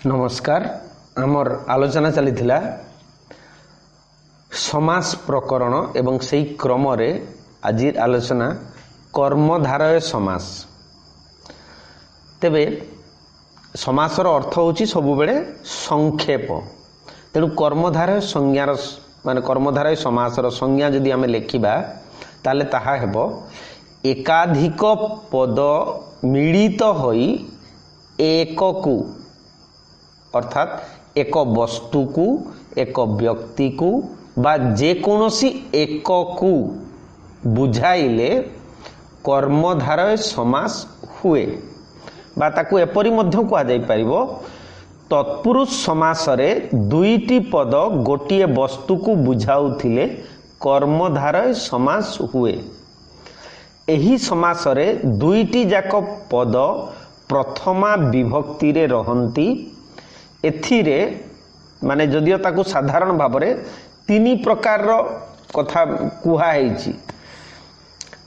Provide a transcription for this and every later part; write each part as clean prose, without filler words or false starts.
नमस्कार। आमर आलोचना चली समास प्रकरण एवं से क्रम रे आज आलोचना कर्मधारय समास। तेबे समासर अर्थ होची सबु बेले संक्षेप। तेणु कर्मधारय संज्ञार माने कर्मधारय समासर संज्ञा जदि आमे लेखिबा ताले ताहा हेबो एकाधिक पद मिलित होई एककु अर्थात एक वस्तु को एक व्यक्ति को बा जेकोसी एक को बुझाइले कर्मधारय समास हुए बा ताकू एपरि मध्य कहा जाई परिबो तत्पुरुष समास रे दुईटी पद गोटिए वस्तु को बुझाउथिले कर्मधारय समास हुए। एही समास रे दुईटी जाक पद प्रथमा विभक्ति रे रहंती। एथिरे माने जदियो ताकू साधारण भाव में तीन प्रकार कथा कुहा हेछि।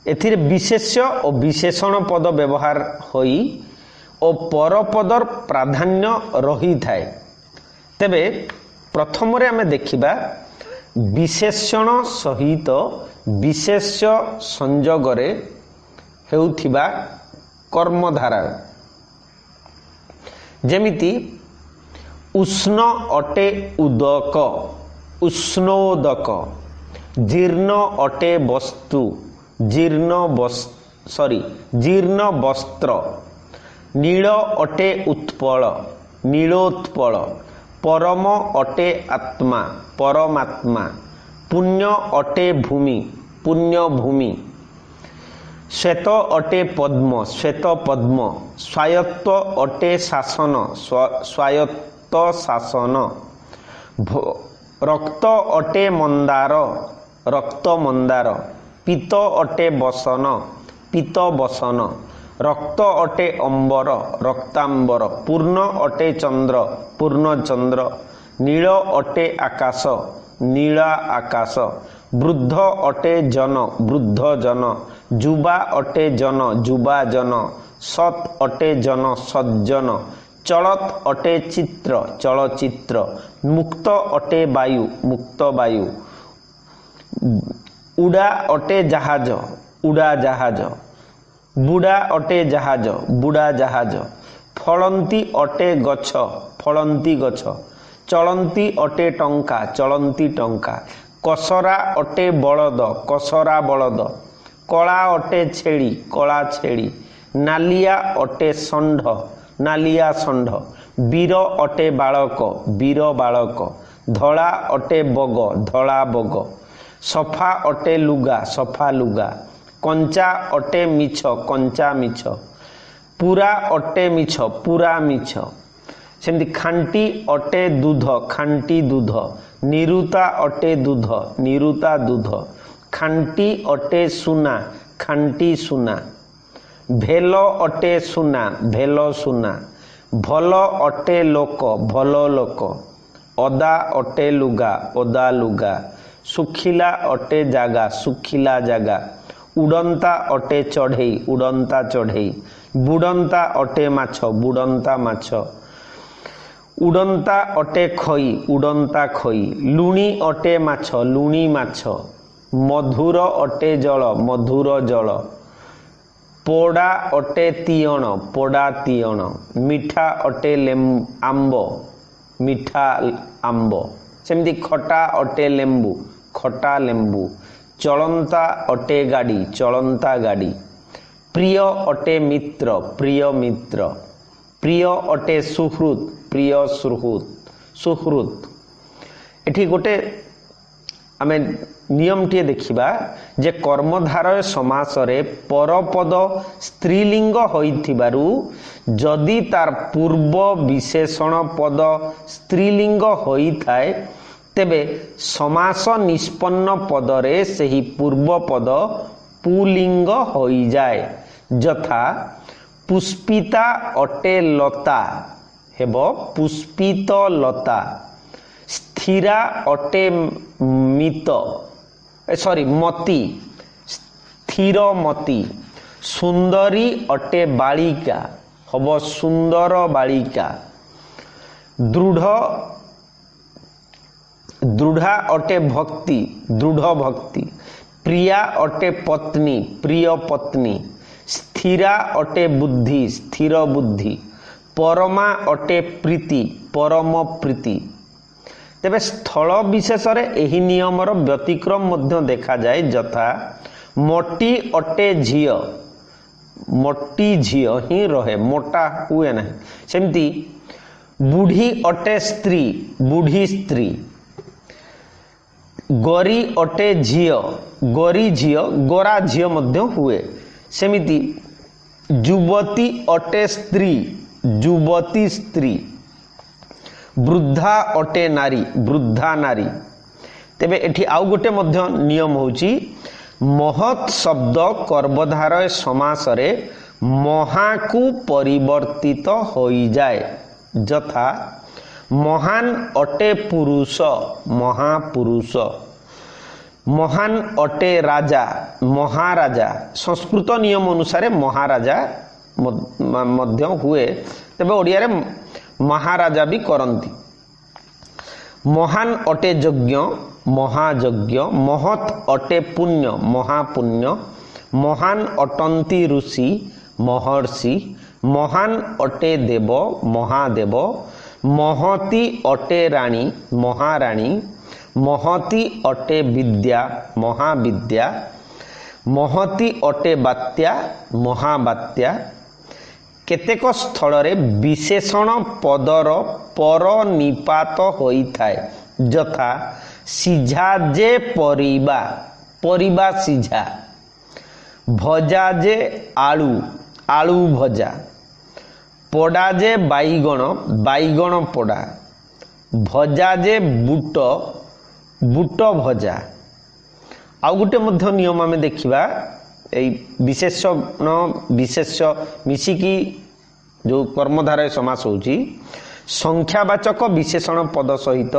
एथिरे विशेष्य और विशेषण पद व्यवहार होई और परपदर प्राधान्य रही थाए। तेबे प्रथम रे आमे देखिबा विशेषण सहित विशेष्य संयोग रे हेउथिबा कर्मधारा। जेमिति उष्ण अटे उदक उष्णोदक, जीर्ण अटे वस्तु जीर्ण वस्त्र, नील अटे उत्पल नीलोत्पल, परम अटे आत्मा परमात्मा, पुण्य अटे भूमि पुण्य भूमि, श्वेत अटे पद्म श्वेत पद्म, स्वायत्त अटे शासन स्वायत्त शासन, रक्त अटे मंदार रक्त मंदार, पीत अटे बसन पीत बसन, रक्त अटे अंबर रक्तांबर, पूर्ण अटे चंद्र पूर्ण चंद्र, नील अटे आकाश नीला आकाश, वृद्ध अटे जन वृद्ध जन, जुबा अटे जन जुबा जन, सत अटे जन सज्जन, चलत अटे चित्र चलचित्र, मुक्त अटे वायु मुक्त वायु, उड़ा अटे जहाज उड़ा जहाज, बुड़ा अटे जहाज बुड़ा जहाज, फलंती अटे गछ फलंती गछ, चलंती अटे टंका चलंती टंका, कसरा अटे बलद कसरा बलद, कला अटे छेड़ी कला छेड़ी, नालिया अटे षंढ नालिया षंढ, वीर अटे बालक वीर बालक, धला अटे बग धला बग, सफा अटे लुगा सफा लुगा, कंचा अटे मिछ कंचा मिछ, पूरा अटे मिछ पूरा मिछ। सेमती खांटी अटे दूध खांटी दूध, निरुता अटे दूध निरुता दूध, खांटी अटे सुना खांटी सुना, भेल अटे सुना भेल सुना, भल अटे लोक भल लोक, ओदा अटे लुगा ओदा लुगा, सुखिला अटे जागा सुखिला जागा, उड़ंता अटे चढ़ई उड़ंता चढ़ई, बुड़ंता अटे माछ बुड़ंता माछ, उड़ंता अटे खई उड़ंता खई, लुणी अटे माछ लुणी माछ, मधुर अटे जल मधुर जल, पोड़ा अटे तीयण पोड़ा तीयण, मिठा अटे आंब मिठा आंब, सेमती खटा अटे लेंबू खटा लेंबू, चलंता अटे गाड़ी चलंता गाड़ी, प्रिय अटे मित्र प्रिय मित्र, प्रिय अटे सुहृद प्रिय सुहृद। एठी गोटे आमे नियम टे देखिबा जे कर्मधारय समास रे परपद स्त्रीलिंग होइथिबारु जदि तार पूर्व विशेषण पद स्त्रीलिंग होइथाय तेबे समास निष्पन्न पदरे सेही पूर्व पद पुलिंग होई जाए। यथा पुष्पिता अटे लता हेबो पुष्पित लता, स्थिरा अटे मित मती स्थिर मती, सुंदरी अटे बालिका हब सुंदर बालिका, दृढ़ा अटे भक्ति, दृढ़ भक्ति। प्रिया अटे पत्नी, प्रिय पत्नी। स्थिरा अटे बुद्धि, स्थिर बुद्धि। परमा अटे प्रीति, परम प्रीति। तेबे स्थल विशेष एही नियमर व्यतिक्रम मध्य देखा जाए, यथा मोटी अटे झियो, मोटी झियो ही रहे, मोटा हुए ना। सेमती बुढ़ी अटे स्त्री, बुढ़ी स्त्री। गोरी अटे झियो, गोरी झियो, गोरा झियो मध्य हुए। सेमिति युवती अटे स्त्री, युवती स्त्री। वृद्धा अटे नारी, वृद्धा नारी। तेबे एठी आउ गोटे मध्य नियम होची, महत् शब्द कर्मधारय समास रे महाकु परिवर्तित होई जाए, यथा महान अटे पुरुष, महापुरुष। महान अटे राजा, महाराजा। संस्कृत नियम अनुसार महाराजा मध्य हुए, तेबे ओडिया रे महाराजा भी करंती। महान अटे यज्ञ, महायज्ञ। महत् अटे पुण्य, महापुण्य। महान अटंती ऋषि, महर्षि। महान अटे देव, महादेव। महती अटे रानी, महारानी। महती अटे विद्या, महाविद्या। महती अटे बात्या, महाबात्या। केतेक स्थल रे विशेषण पदर पर निपात होई थाए, यथा सिझा जे परिबा, परिबा सिझा। भजा जे आलू, आलू भजा। पोड़ा जे बाईगण, बाईगण पोड़ा। भजा जे बुट, बुट भजा। आउ गोटे मध्य नियम आमे देखिबा, एई विशेषण विशेष मिसिकी जो कर्मधारय समास होची, संख्यावाचक विशेषण पद सहित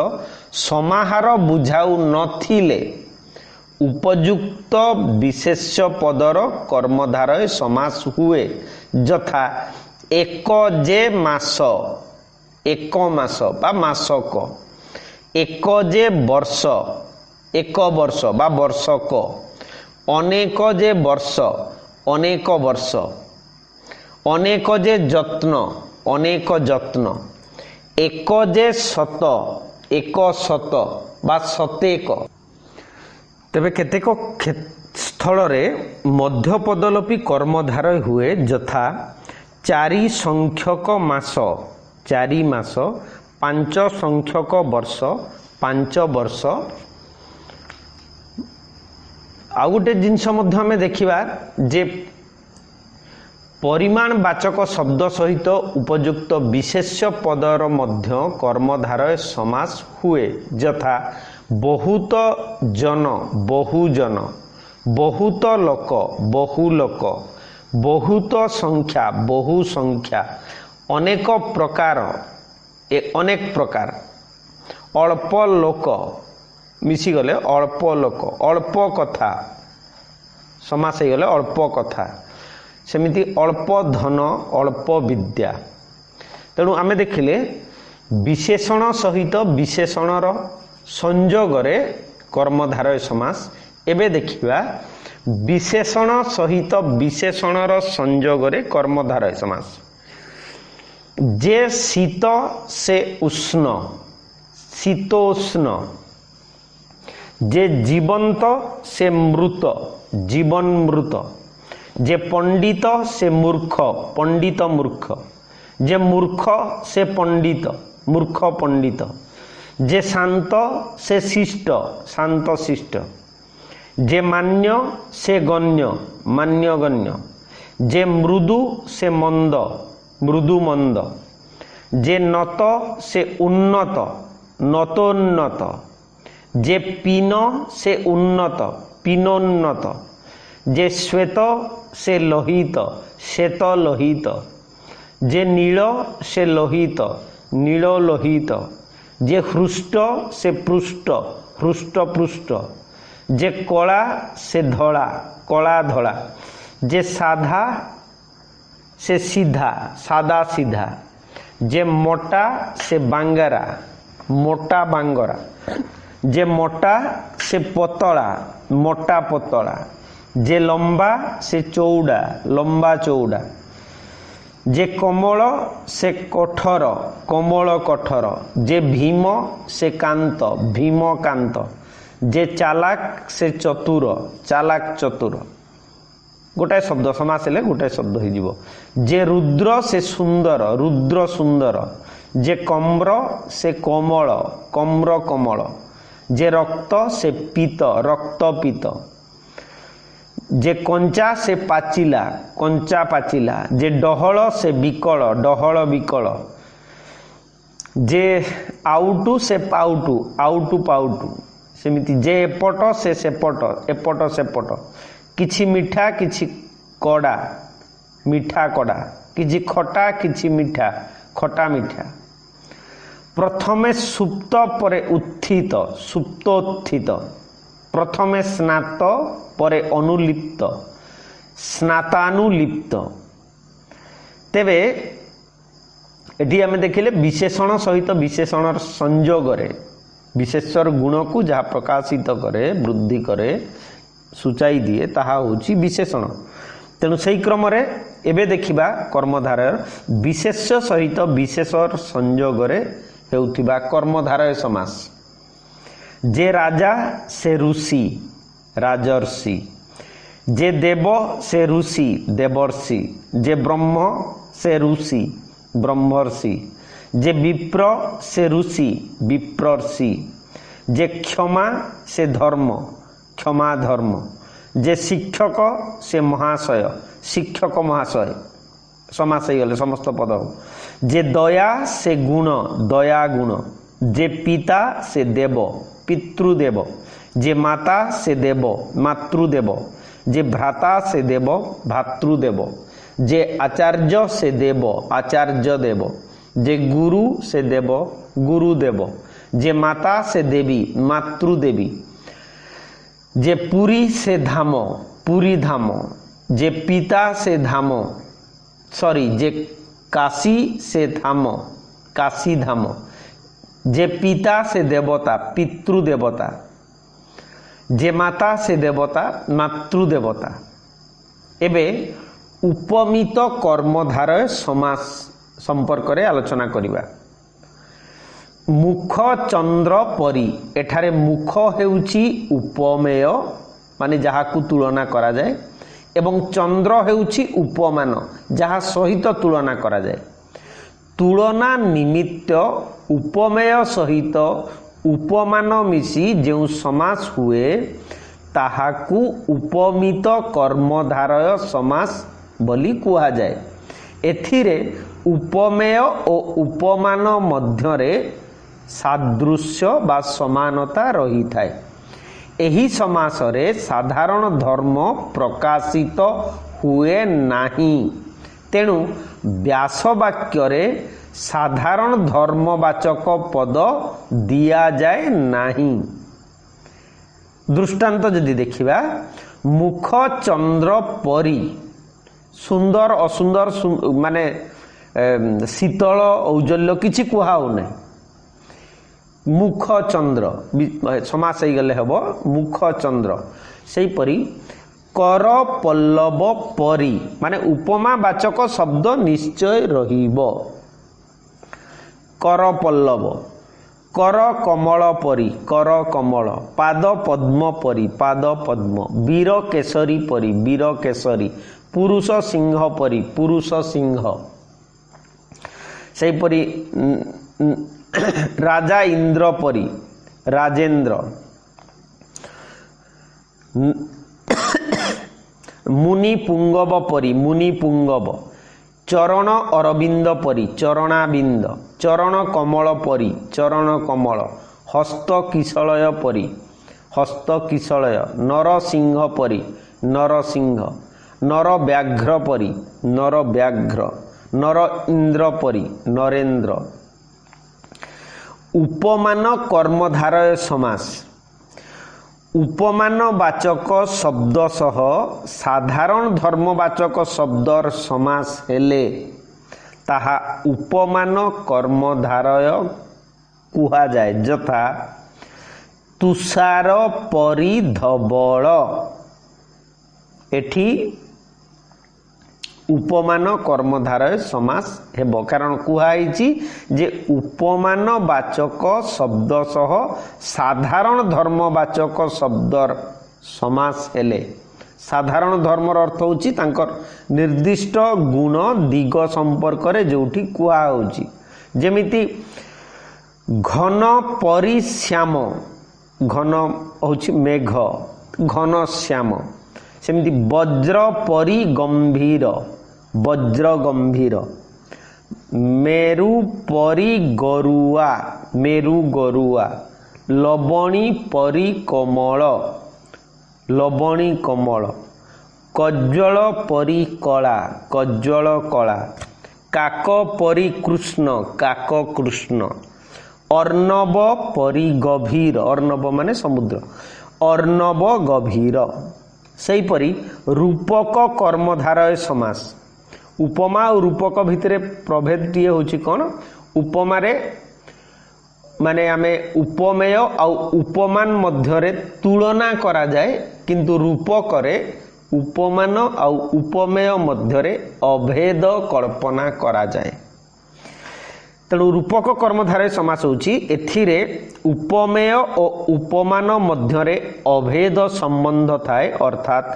समाहार बुझाऊ नथिले उपयुक्त विशेष पदर कर्मधारय समास हुए, यथा एक जे मास, एक मास बा मासक। एक जे वर्ष, एक वर्ष बा वर्षक। अनेक जे वर्ष, अनेक वर्ष। अनेक जे जत्न, अनेक जत्न। एक जे शत, एक शत बा शतेक। तेबे केतेक स्थल रे मध्य पदलोपी कर्मधारय हुए, यथा चारि संख्यक मास, चारि मास। पांच संख्यक वर्ष, पांच वर्ष। आउ गोटे जिनस मध्य आमे देखिबा जे परिमाण वाचक शब्द सहित उपयुक्त विशेष पदर मध्य कर्मधारय समास हुए, यथा बहुत जन, बहुजन। बहुत लोक, बहु लोक। बहुत संख्या, बहु संख्या। अनेक प्रकार, अनेक प्रकार। अल्प लोक मिसी गले अल्प लोक। अल्प कथा समास हो गले अल्प कथा। सेमिति अल्प धन, अल्प विद्या। तेणु आमे देखिले विशेषण सहित विशेषणर संयोग रे कर्मधारय समास। एबे देखिबा विशेषण सहित विशेषणर संयोग रे कर्मधारय समास। जे शीत से उष्ण, शीतोष्ण। जे जीवंत से मृत, जीवन मृत। जे पंडित से मूर्ख, पंडित मूर्ख। जे मूर्ख से पंडित, मूर्ख पंडित। जे शांत से शिष्ट, शांत शिष्ट। जे मान्य से गण्य, मान्य गण्य। जे मृदु से मंद, मृदु मंद। जे नत से उन्नत, नतोन्नत। जे पीन से उन्नत, पीनोन्नत। जे श्वेत से लोहित, श्वेत लोहित। जे नील से लोहित, नील लोहित। जे हृष्ट से पृष्ठ, हृष्ट पृष्ठ। जे कला से धड़ा, कला धड़ा। जे साधा से सीधा, सादा सीधा। जे मोटा से बांगरा, मोटा बांगरा। जे मोटा से पतला, मोटा पतला। जे लंबा से चौड़ा, लंबा चौड़ा। जे कोमल से कठोर, कोमल कठोर। जे भीम से कांत, भीम कांत। जे चालाक से चतुर, चालाक चतुर। गोटाए शब्द समास हेले गोटाए शब्द हो। जे रुद्र से सुंदर, रुद्र सुंदर। जे कम्र से कोमल, कम्र कोमल। जे रक्त से पीत, रक्त पीत। जे कंचा से पाचिला, कंचा पाचिला। जे डहल से विकल, डहल विकल। जे आउटू से पाउटू, आउटू पाउटू। सेमिति जे एपट से सेपट, एपट सेपट। किछि मिठा किछि कड़ा, मिठा कड़ा। किछि खटा किछि मिठा, खटा मिठा। प्रथमे सुप्त परे उत्थित, सुप्तोत्थित। प्रथमे स्नात परे अनुलिप्त, स्नातानुलिप्त। तेबे एठी आमे देखिले विशेषण सहित विशेषण संयोग रे विशेषर गुण को जहाँ प्रकाशित करे, वृद्धि करे, सूचाई दिए, ताहा होची विशेषण। तेणु सही क्रम रे एबे देखिबा कर्मधारय विशेष्य सहित विशेषर संयोग रे हेउथिबा कर्मधारय समास। जे राजा से ऋषि, राजर्षि। जे देव से ऋषि, देवर्षि। जे ब्रह्म से ऋषि, ब्रह्मर्षि। जे विप्र से ऋषि, विप्रर्षि। जे क्षमा से धर्म, क्षमा धर्म। जे शिक्षक से महाशय, शिक्षक महाशय। समास गले समस्त पद। जे दया से गुण, दया गुण। जे पिता से देव, पितृदेव। जे माता से देव, मातृदेव। जे भ्राता से देव, भातृदेव। जे आचार्य से देव, आचार्य देव। जे गुरु से देव, गुरुदेव। जे माता से देवी, मातृदेवी। जे पुरी से धाम, पुरी धाम। जे पिता से धाम, सॉरी जे काशी से धाम, काशी धाम। जे पिता से देवता, पितृदेवता। जे माता से देवता, मातृदेवता। एबे उपमित कर्मधारय समास संपर्क रे आलोचना करिबा। मुख चंद्र परी। एठारे मुख हेउची उपमेय, माने जहा को तुलना करा जाए, एवं चंद्र हेउची उपमान, जहा सहित तुलना करा जाए। तुलना निमित्त उपमेय सहित उपमान मिसी जो समास हुए ताहाकू उपमित कर्मधारय समास बोली कुहा जाए। एथिरे उपमेय और उपमान मध्यरे सादृश्य बा समानता रही थाए। एही समास रे साधारण धर्म प्रकाशित हुए नाही। तेणु व्यास वाक्य रे साधारण धर्मवाचक पद दिया जाए नाही। दृष्टांत जदि देखिबा, मुख चंद्र परी। सुंदर असुंदर माने शीतल औज्ज्वल्य किछि कुहा हो नै। मुख चंद्र समास हो गले हबो मुख चंद्र। सेही परी कर पल्लव परी, माने उपमा वाचक शब्द निश्चय रहिबो। कर पल्लव, कर कमल परी, कर कमल। पाद पद्म परी, पाद पद्म। वीर केसरी परी, वीर केसरी। पुरुष सिंह परी, पुरुष सिंह। सेही परी राजा इंद्र परी, राजेंद्र। मुनि पुंगव परी, मुनि पुंगव। चरण अरविंद परी, चरणाबिंद। चरण कमल परी, चरण कमल। हस्त किशलय परी, हस्त किशलय। नर सिंह परी, नर सिंह। नर व्याघ्र परी, नर व्याघ्र। नर इंद्र परी, नरेंद्र। उपमान कर्मधारय समास। उपमान वाचक शब्द सह साधारण धर्मवाचक शब्दर समास हेले ତାହା ଉପମାନ କର୍ମଧାରୟ କୁହାଯାଏ। ଯଥା ତୁଷାର ପରି ଧବଳ। ଏଠି ଉପମାନ କର୍ମଧାରୟ ସମାସ ହେବ, କାରଣ କୁହାଯାଇଛି ଯେ ଉପମାନ ବାଚକ ଶବ୍ଦ ସହ ସାଧାରଣ ଧର୍ମବାଚକ ଶବ୍ଦର ସମାସ ହେଲେ, ସାଧାରଣ ଧର୍ମର ଅର୍ଥ ହେଉଛି ତାଙ୍କର ନିର୍ଦ୍ଦିଷ୍ଟ ଗୁଣ ଦିଗ ସମ୍ପର୍କରେ ଯେଉଁଠି କୁହାହେଉଛି, ଯେମିତି ଘନ ପରିଶ୍ୟାମ, ଘନ ହେଉଛି ମେଘ, ଘନ ଶ୍ୟାମ। ସେମିତି ବଜ୍ର ପରି ଗମ୍ଭୀର, ବଜ୍ର ଗମ୍ଭୀର। ମେରୁ ପରି ଗରୁଆ, ମେରୁ ଗରୁଆ। ଲବଣୀ ପରି କୋମଳ, ଲବଣୀ କୋମଳ। କଜ୍ଜଳ ପରି କଳା, କଜ୍ଜଳ କଳା। କାକ ପରି କୃଷ୍ଣ, କାକ କୃଷ୍ଣ। ଅର୍ଣ୍ଣବ ପରି ଗଭୀର, ଅର୍ଣ୍ଣବ ମାନେ ସମୁଦ୍ର, ଅର୍ଣ୍ଣବ ଗଭୀର। ସେହିପରି ରୂପକ କର୍ମଧାରୟ ସମାସ। ଉପମା ଆଉ ରୂପକ ଭିତରେ ପ୍ରଭେଦଟିଏ ହେଉଛି କ'ଣ? ଉପମାରେ ମାନେ ଆମେ ଉପମେୟ ଆଉ ଉପମାନ ମଧ୍ୟରେ ତୁଳନା କରାଯାଏ, କିନ୍ତୁ ରୂପକରେ ଉପମାନ ଆଉ ଉପମେୟ ମଧ୍ୟରେ ଅଭେଦ କଳ୍ପନା କରାଯାଏ। ତେଣୁ ରୂପକ କର୍ମଧାରୟ ସମାସ ହେଉଛି ଏଥିରେ ଉପମେୟ ଓ ଉପମାନ ମଧ୍ୟରେ ଅଭେଦ ସମ୍ବନ୍ଧ ଥାଏ, ଅର୍ଥାତ୍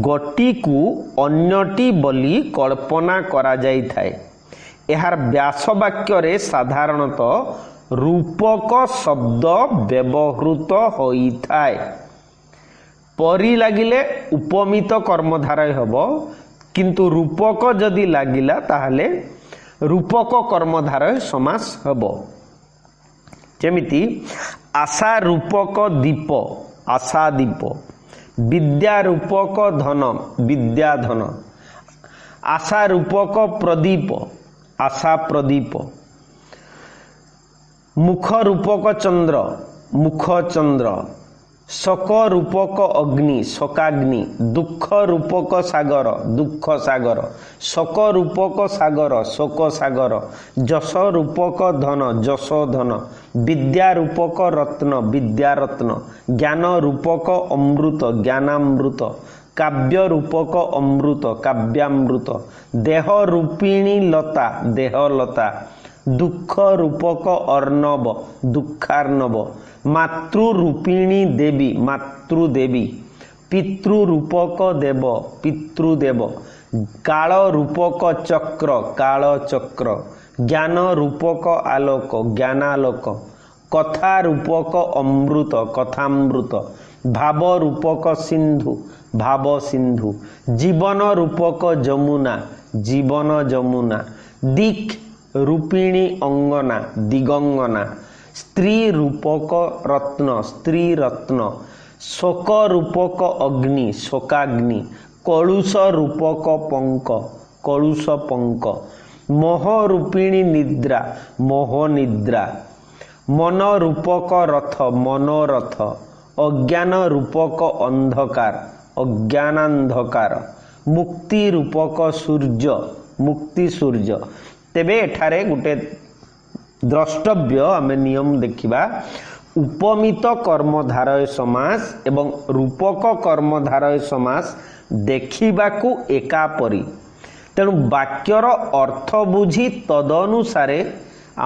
ଗୋଟିକୁ ଅନ୍ୟଟି ବୋଲି କଳ୍ପନା କରାଯାଇଥାଏ। ଏହାର ବ୍ୟାସ ବାକ୍ୟରେ ସାଧାରଣତଃ ରୂପକ ଶବ୍ଦ ବ୍ୟବହୃତ ହୋଇଥାଏ। ପରି ଲାଗିଲେ ଉପମିତ କର୍ମଧାରୟ ହେବ, କିନ୍ତୁ ରୂପକ ଯଦି ଲାଗିଲା ତାହେଲେ ରୂପକ କର୍ମଧାରୟ ସମାସ ହେବ। ଯେମିତି ଆଶା ରୂପକ ଦୀପ, ଆଶା ଦୀପ। ବିଦ୍ୟା ରୂପକ ଧନ, ବିଦ୍ୟା ଧନ। ଆଶା ରୂପକ ପ୍ରଦୀପ, ଆଶା ପ୍ରଦୀପ। ମୁଖ ରୂପକ ଚନ୍ଦ୍ର, ମୁଖ ଚନ୍ଦ୍ର। ଶୋକ ରୂପକ ଅଗ୍ନି, ଶୋକାଗ୍ନି। ଦୁଃଖ ରୂପକ ସାଗର, ଦୁଃଖ ସାଗର। ଶୋକ ରୂପକ ସାଗର, ଶୋକ ସାଗର। ଯଶ ରୂପକ ଧନ, ଯଶ ଧନ। ବିଦ୍ୟା ରୂପକ ରତ୍ନ, ବିଦ୍ୟା ରତ୍ନ। ଜ୍ଞାନ ରୂପକ ଅମୃତ, ଜ୍ଞାନାମୃତ। କାବ୍ୟ ରୂପକ ଅମୃତ, କାବ୍ୟାମୃତ। ଦେହ ରୂପିଣୀ ଲତା, ଦେହ ଲତା। ଦୁଃଖ ରୂପକ ଅର୍ଣ୍ଣବ, ଦୁଃଖାର୍ଣ୍ଣବ। ମାତୃ ରୂପିଣୀ ଦେବୀ, ମାତୃଦେବୀ। ପିତୃ ରୂପକ ଦେବ, ପିତୃଦେବ। କାଳ ରୂପକ ଚକ୍ର, କାଳ ଚକ୍ର। ଜ୍ଞାନ ରୂପକ ଆଲୋକ, ଜ୍ଞାନାଲୋକ। କଥା ରୂପକ ଅମୃତ, କଥାମୃତ। ଭାବ ରୂପକ ସିନ୍ଧୁ, ଭାବ ସିନ୍ଧୁ। ଜୀବନ ରୂପକ ଯମୁନା, ଜୀବନ ଯମୁନା। ଦିକ୍ ରୂପିଣୀ ଅଙ୍ଗନା, ଦିଗଙ୍ଗନା। ସ୍ତ୍ରୀ ରୂପକ ରତ୍ନ, ସ୍ତ୍ରୀ ରତ୍ନ। ଶୋକ ରୂପକ ଅଗ୍ନି, ଶୋକାଗ୍ନି। କଳୁଷ ରୂପକ ପଙ୍କ, କଳୁଷ ପଙ୍କ। ମୋହ ରୂପିଣୀ ନିଦ୍ରା, ମୋହ ନିଦ୍ରା। ମନ ରୂପକ ରଥ, ମନୋରଥ। ଅଜ୍ଞାନ ରୂପକ ଅନ୍ଧକାର, ଅଜ୍ଞାନାନ୍ଧକାର। ମୁକ୍ତି ରୂପକ ସୂର୍ଯ୍ୟ, ମୁକ୍ତି ସୂର୍ଯ୍ୟ। ତେବେ ଏଠାରେ ଗୋଟେ ଦ୍ରଷ୍ଟବ୍ୟ ଆମେ ନିୟମ ଦେଖିବା। ଉପମିତ କର୍ମଧାରୟ ସମାସ ଏବଂ ରୂପକ କର୍ମଧାରୟ ସମାସ ଦେଖିବାକୁ ଏକାପରି, ତେଣୁ ବାକ୍ୟର ଅର୍ଥ ବୁଝି ତଦନୁସାରେ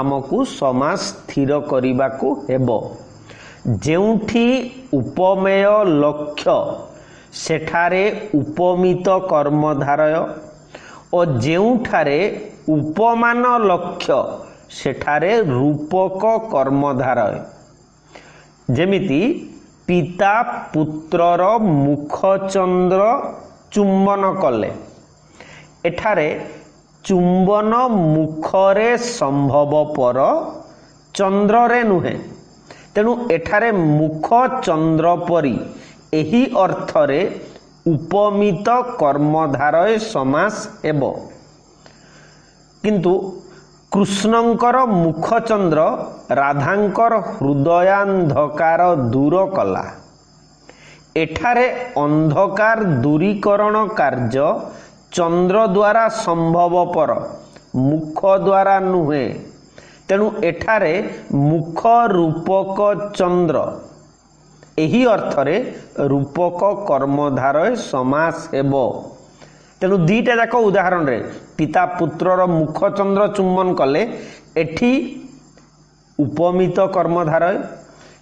ଆମକୁ ସମାସ ସ୍ଥିର କରିବାକୁ ହେବ। ଯେଉଁଠି ଉପମେୟ ଲକ୍ଷ୍ୟ ସେଠାରେ ଉପମିତ କର୍ମଧାରୟ ଓ ଯେଉଁଠାରେ ଉପମାନ ଲକ୍ଷ୍ୟ ସେଠାରେ ରୂପକ କର୍ମଧାରୟ। ଯେମିତି ପିତା ପୁତ୍ରର ମୁଖଚନ୍ଦ୍ର ଚୁମ୍ବନ କଲେ, ଏଠାରେ ଚୁମ୍ବନ ମୁଖରେ ସମ୍ଭବପର, ଚନ୍ଦ୍ରରେ ନୁହେଁ। ତେଣୁ ଏଠାରେ ମୁଖ ଚନ୍ଦ୍ର ପରି, ଏହି ଅର୍ଥରେ ଉପମିତ କର୍ମଧାରୟ ସମାସ ହେବ। କିନ୍ତୁ କୃଷ୍ଣଙ୍କର ମୁଖଚନ୍ଦ୍ର ରାଧାଙ୍କର ହୃଦୟାନ୍ଧକାର ଦୂର କଲା। ଏଠାରେ ଅନ୍ଧକାର ଦୂରୀକରଣ କାର୍ଯ୍ୟ ଚନ୍ଦ୍ର ଦ୍ୱାରା ସମ୍ଭବପର, मुख द्वारा नुहे तेणु एठारे मुख रूपक चंद्र एही अर्थरे रूपक कर्मधारय समास हेबो। तेणु दीटा जाक उदाहरण रे पिता पुत्रर मुख चंद्र चुंबन कले एठी उपमित कर्मधारय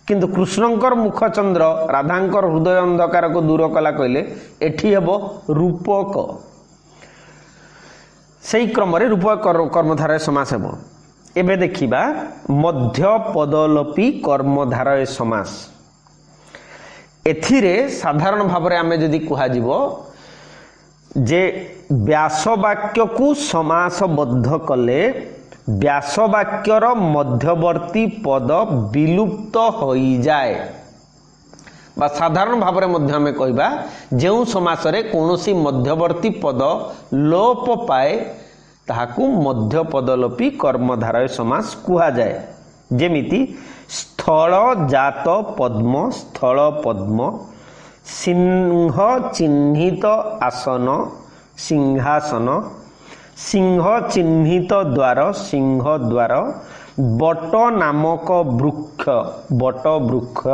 किंतु कृष्णंकर मुख चंद्र राधांकर हृदय अंधकार को दूर कला कहले एठी हेबो रूपक। सही क्रम रे रूपक कर्मधारय समास हेबो। एबे देखिबा मध्य पदलोपी कर्मधारय समास। एथिरे साधारण भाव आमे जदि कुहा जीवो जे व्यास वाक्य को समासबद्ध कले व्यास वाक्यर मध्यवर्ती पद विलुप्त होई जाए बा साधारण भाव में मध्य आमे कहबा जेउ समास रे कोनोसी मध्यवर्ती पद लोप पाए ताहाकू मध्य पदलोपी कर्मधारय समास कुहा जाए। जेमिति स्थल जात पद्म स्थल पद्म सिंह चिन्हित आसन सिंहासन सिंह चिन्हित द्वार सिंह द्वार बट नामक वृक्ष बट वृक्ष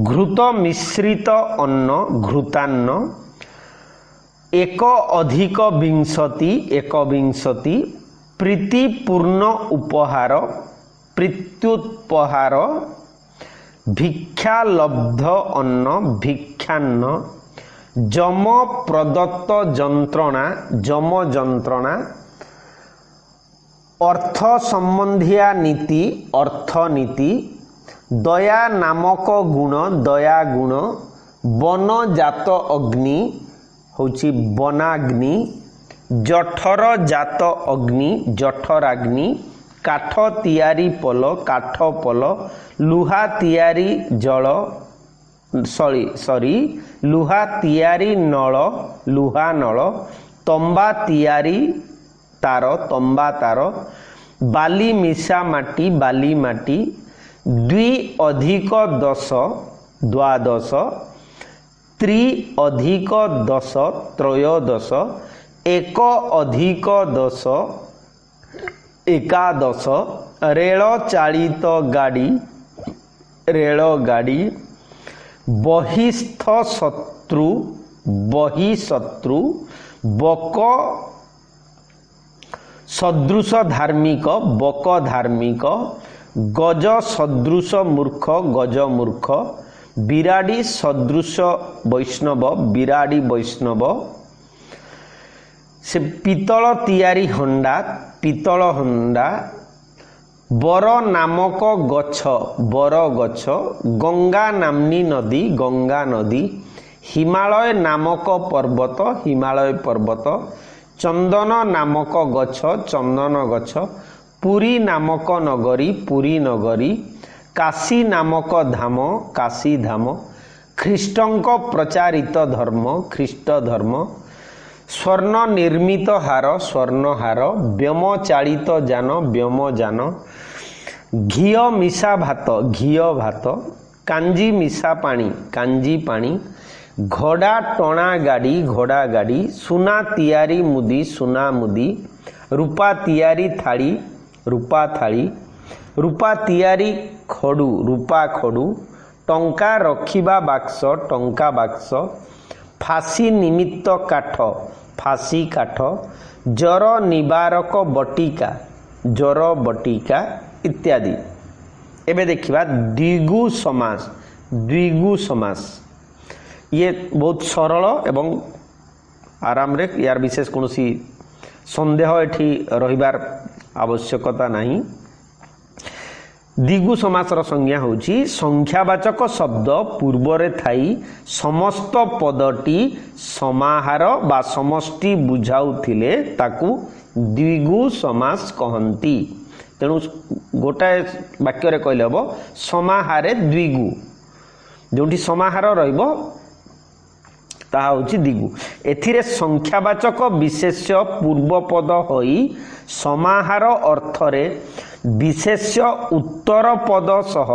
घृत मिश्रित अन्न घृतान्न एक अधिक विंशति प्रीतिपूर्ण उपहार प्रीत्युपहार भिक्षा लब्ध अन्न भिक्षान्न जम प्रदत्त जंत्रणा जम जंत्रणा अर्थ संबंधिया नीति अर्थनीति दया नामक गुण दया गुण वन जात अग्नि होची वनाग्नि जठर जात अग्नि जठराग्नि काठ तियारी पल काठ पल लुहा तियारी जल सॉरी लुहा तियारी नल लुहा नल तंबा तियारी तार तंबा तार बाली मिशा माटी बाली माटी द्वि अधिक दश द्वादश त्रि अधिक दश त्रयोदश एक अधिक दश एकादश रेल चालित गाड़ी रेल गाड़ी बहिस्थ शत्रु बहिशत्रु बक सदृश धार्मिक बक धार्मिक गज सदृश मूर्ख गज मूर्ख बिराड़ी सदृश वैष्णव बिराड़ी वैष्णव से पितल तियारी हंडा पितल हंडा बर नामक गछ बर गछ गंगा नामनी नदी गंगा नदी हिमालय नामक पर्वत हिमालय पर्वत चंदन नामक गछ चंदन गछ पुरी नामक नगरी पुरी नगरी काशी नामक धाम काशी धाम ख्रीष्टंक प्रचारित धर्म ख्रीष्ट धर्म स्वर्ण निर्मित हार स्वर्ण हार व्योम चालित जान व्योम जान घी मिशा भात घी भात कांजी मिशा पानी कांजी पानी घोड़ा टणा गाड़ी सुना तियारी मुदी सुना मुदी रूपा तियारी थाली रूपा थाली रूपा तियारी खडू रूपा खडू टंका रखिबा बाक्स टंका बाक्स फांसी निमित्त काठ फांसी काठ जर निवारक बटिका जर बटिका इत्यादि। एबे देखिबा द्विगु समास ये बहुत सरल एवं आराम रे यार विशेष कोनोसी संदेह एठी रहिबार आवश्यकता नहीं। द्विगु समासर संज्ञा होची संख्यावाचक शब्द पूर्वरे थाई समस्त पदटी समाहार बा समष्टि बुझाउथिले ताकू द्विगु समास कहंती। तेणु गोटाए वाक्य रे कहले हबो समाहारे द्विगु जोंठी समाहार रहइबो ताहा होची द्विगु। एथिरे संख्यावाचक विशेष्य पूर्वपद होई समाहार अर्थरे विशेष्य उत्तर पद सह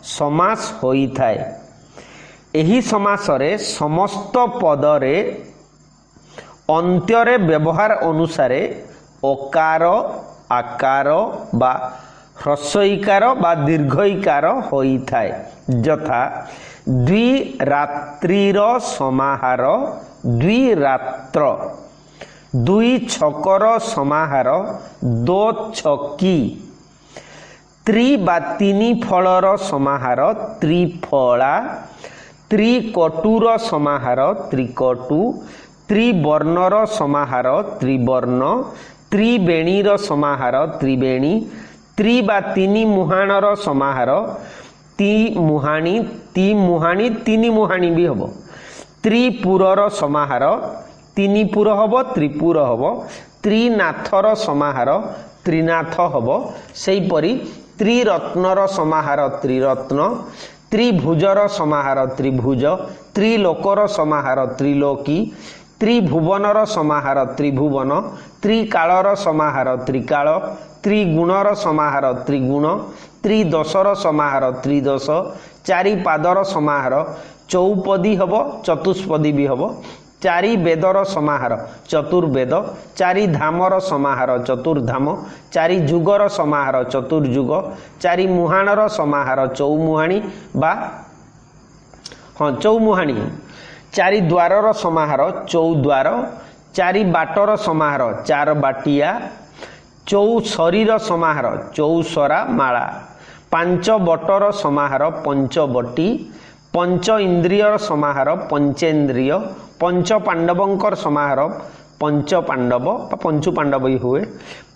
समास होई थाए। एही समासरे समस्त पदरे अंत्यरे व्यवहार अनुसारे अकार आकार बा ह्रस्वईकार बा दीर्घईकार होइथाए यथा द्विरात्रिर समाहार द्विरात्र दुई छकर समाहार दो छकी त्रि बा तीन फलर समाहार त्रिफला त्रिकटुर समाहार त्रिकटु त्रिवर्णर समाहार त्रिवर्ण त्रिवेणीर समाहार त्रिवेणी त्रि बा तीन मुहाणर समाहार ती मुहाणी तीन मुहाणी भी हबो त्रिपुरर समाहार तीन पुर हबो त्रिपुर हबो त्रिनाथर समाहार त्रिनाथ हबो सेही परी त्रिरत्नर समाहार त्रिरत्न त्रिभुजर समाहार त्रिभुज त्रिलोकर समाहार त्रिलोकी त्रिभुवनर समाहार त्रिभुवन त्रिकालर समाहार त्रिकाल त्रिगुणर समाहार त्रिगुण त्रिदशर समाहार त्रिदश चारि पादर समाहार चौपदी हबो चतुष्पदी भी हबो चारि वेदर समाहार चतुर्वेद चारि धामर समाहार चतुर्धाम चारि जुगर समाहार चतुर्जुग चारि मुहाणर समाहार चौमुहाणी बा चौमुहाणी चारि द्वारर समाहार चौद्वार चारि बाटर समाहार चार बाटिया चौ शरीर समाहार चौसरा माला पांच बटर समाहार पंचबटी पंच इंद्रियर समाहार पंचेन्द्रिय पंच पांडवंकर समाहार पंच पांडव पंचु पांडव भी हुए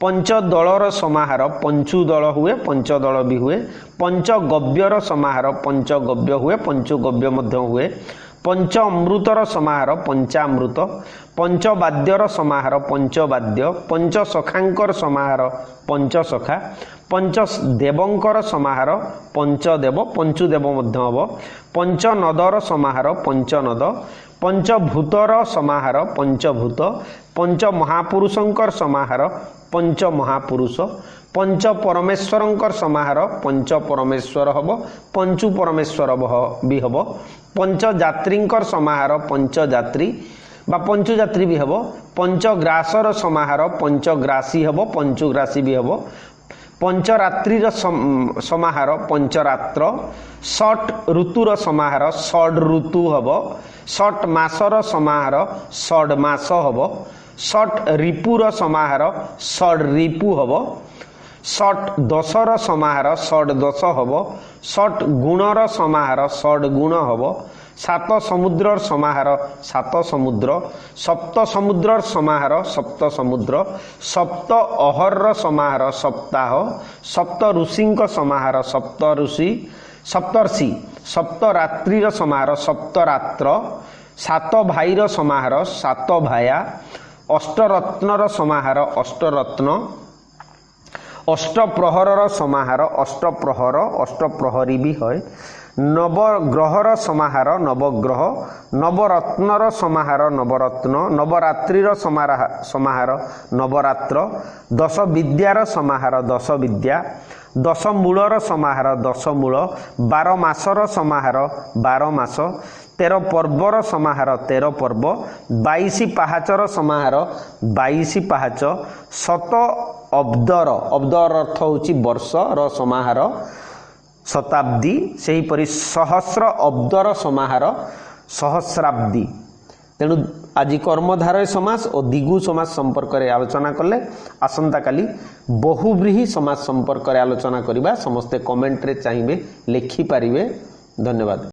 पंच दलर समाहार पंचु दल हुए पंच दल भी हुए पंच गव्यर समाहार पंच गव्य हुए पंचु गव्य मध्य हुए पंच अमृतर समाहार पंचामृत पंच वाद्यर समाहार पंचवाद्य पंच सखांकर समाहार पंचसखा पंच देवंकर समाहार पंचदेव पंचुदेव मध्य हब पंच नदर समाहार पंचनद पंचभूतर समाहार पंचभूत पंच महापुरुषंकर समाहार पंच महापुरुष पंच परमेश्वरंकर समाहार पंच परमेश्वर हब पंचु परमेश्वर भी हब पंच जात्रींकर समाहार पंचजात्री बा पंचुजात्री भी हब पंचग्रासर समाहार पंचग्रासी हब पंचुग्रासी भी हब पंचरात्रिर समाहार पंचरात्र षट ऋतुर समाहार षड ऋतु हब षट मासर समाहार षड मास हब षट रिपुर समाहार षड रिपु हब षट दशर समाहार षड दश हब षट गुणर समाहार षड गुण हब सात समुद्रर समाहार सात समुद्र सप्त समुद्रर समाहार सप्त समुद्र सप्त अहर्र समाहार सप्ताह सप्त ऋषिंक समाहार सप्त ऋषि सप्तर्षि सप्त रात्रिर समाहार सप्तरात्र सात भाईर समाहार सात भाया अष्टरत्नर समाहार अष्टरत्न अष्टप्रहरर समाहार अष्टप्रहर अष्टप्रहरी भी है नवग्रहर समाहार नवग्रह नवरत्नर समाहार नवरत्न नवरात्रिर समाहार नवरात्र दश विद्यार समाहार दश विद्या दश मूलर समाहार दश मूल 12 मासर समाहार 12 मास 13 पर्वर समाहार 13 पर्व 22 पाहाचर समाहार 22 पाहाच शत अब्दर अब्दर अर्थ होची वर्ष र समाहार शताब्दी से हीपरी सहस्र अब्दर समाहार सहस्राब्दी तेणु आज कर्मधारय समास और दिगु समास संपर्क में आलोचना कले आसंता काली बहुव्रीहि समास संपर्क में आलोचना करिबा समस्ते कमेंट रे चाहिए लिखि पारिबे धन्यवाद।